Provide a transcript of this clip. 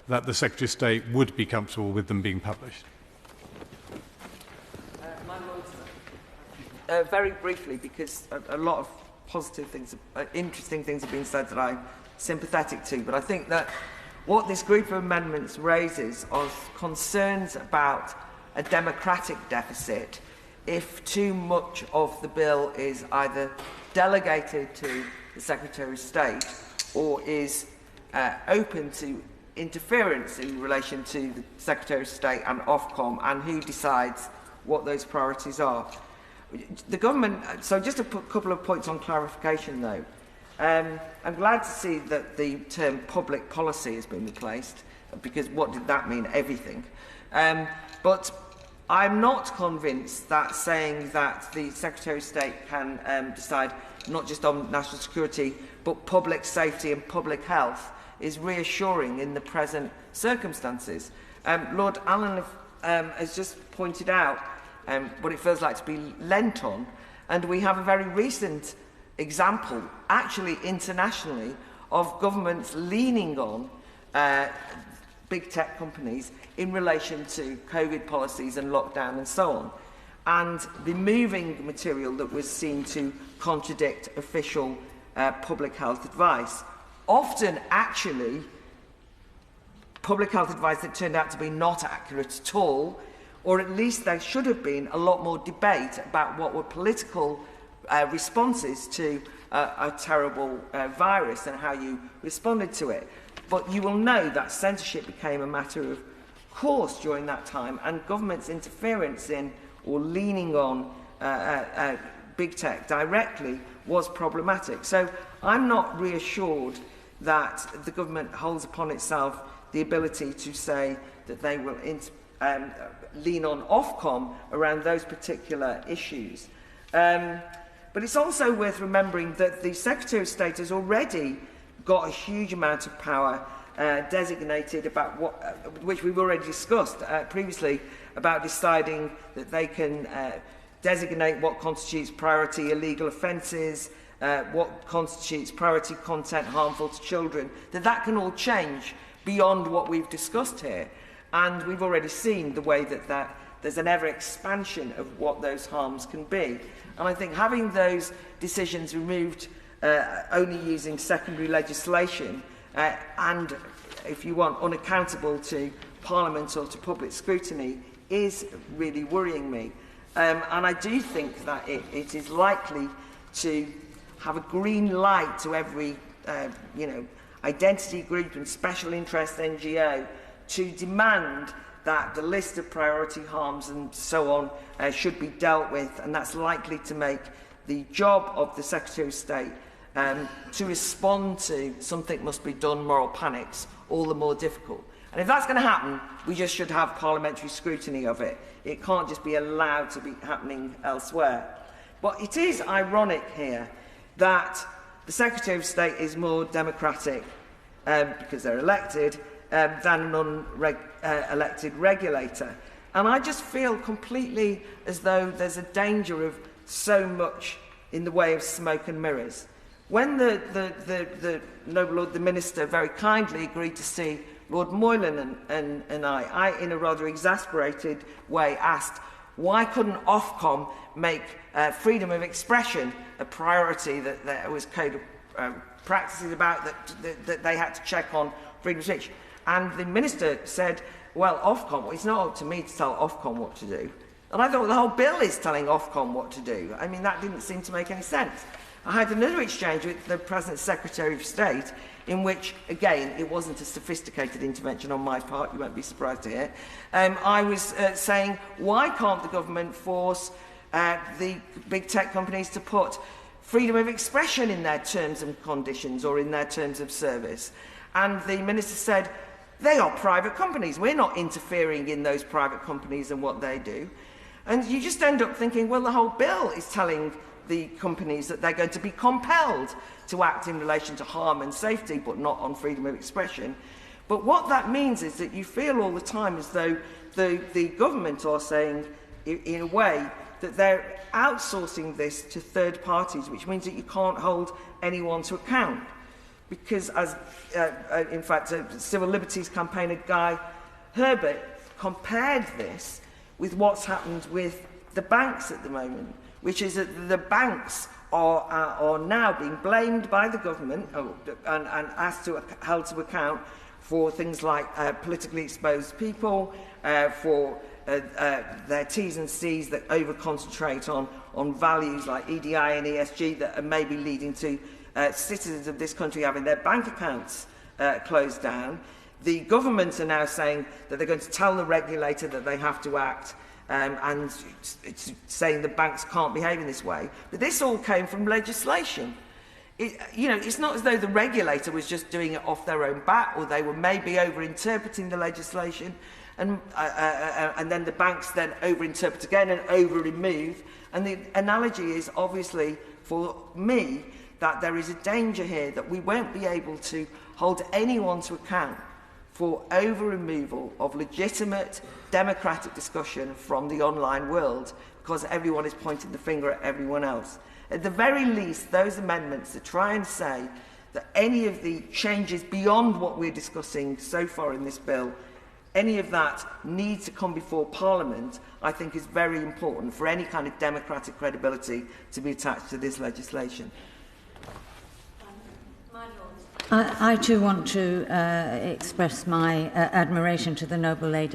that the Secretary of State would be comfortable with them being published. Very briefly, because a lot of positive things, interesting things have been said that I'm sympathetic to, but I think that what this group of amendments raises are concerns about a democratic deficit if too much of the bill is either delegated to the Secretary of State or is open to interference in relation to the Secretary of State and Ofcom and who decides what those priorities are. The government, so just a couple of points on clarification though. I'm glad to see that the term public policy has been replaced, because what did that mean? Everything. But I'm not convinced that saying that the Secretary of State can decide not just on national security but public safety and public health is reassuring in the present circumstances. Lord Allen has just pointed out what it feels like to be lent on, and we have a very recent example, actually internationally, of governments leaning on big tech companies in relation to COVID policies and lockdown and so on, and removing material that was seen to contradict official public health advice. Often, actually, public health advice that turned out to be not accurate at all, or at least there should have been a lot more debate about what were political responses to a terrible virus and how you responded to it. But you will know that censorship became a matter of course during that time, and government's interference in or leaning on big tech directly was problematic. So I'm not reassured that the government holds upon itself the ability to say that they will lean on Ofcom around those particular issues. But it's also worth remembering that the Secretary of State has already got a huge amount of power designated about which we've already discussed previously, about deciding that they can designate what constitutes priority illegal offences, what constitutes priority content harmful to children, that can all change beyond what we've discussed here. And we've already seen the way that there's an ever expansion of what those harms can be. And I think having those decisions removed only using secondary legislation and, if you want, unaccountable to Parliament or to public scrutiny is really worrying me. And I do think that it is likely to have a green light to every identity group and special interest NGO to demand that the list of priority harms and so on should be dealt with, and that's likely to make the job of the Secretary of State to respond to something must be done moral panics all the more difficult. And if that's going to happen, we just should have parliamentary scrutiny of it. It can't just be allowed to be happening elsewhere. But it is ironic here that the Secretary of State is more democratic because they're elected than an unelected regulator. And I just feel completely as though there's a danger of so much in the way of smoke and mirrors. When the Noble Lord the Minister very kindly agreed to see Lord Moylan and I, in a rather exasperated way, asked, why couldn't Ofcom make freedom of expression a priority that there was code of practices about that they had to check on freedom of speech? And the Minister said, well, Ofcom, it's not up to me to tell Ofcom what to do. And I thought the whole bill is telling Ofcom what to do. I mean, that didn't seem to make any sense. I had another exchange with the present Secretary of State in which, again, it wasn't a sophisticated intervention on my part, you won't be surprised to hear. I was saying, why can't the government force the big tech companies to put freedom of expression in their terms and conditions or in their terms of service? And the Minister said, they are private companies. We're not interfering in those private companies and what they do. And you just end up thinking, well, the whole bill is telling the companies that they're going to be compelled to act in relation to harm and safety, but not on freedom of expression. But what that means is that you feel all the time as though the government are saying, in a way, that they're outsourcing this to third parties, which means that you can't hold anyone to account. because as, in fact, civil liberties campaigner Guy Herbert compared this with what's happened with the banks at the moment, which is that the banks are now being blamed by the government and asked to held to account for things like politically exposed people, for their T's and C's that over-concentrate on values like EDI and ESG that are maybe leading to citizens of this country having their bank accounts closed down. The government are now saying that they're going to tell the regulator that they have to act, and it's saying the banks can't behave in this way. But this all came from legislation. It's not as though the regulator was just doing it off their own bat, or they were maybe over-interpreting the legislation, and then the banks then over-interpret again and over-remove. And the analogy is obviously, for me, that there is a danger here that we won't be able to hold anyone to account for over-removal of legitimate democratic discussion from the online world, because everyone is pointing the finger at everyone else. At the very least, those amendments that try and say that any of the changes beyond what we're discussing so far in this bill, any of that needs to come before Parliament, I think is very important for any kind of democratic credibility to be attached to this legislation. I too want to express my admiration to the noble lady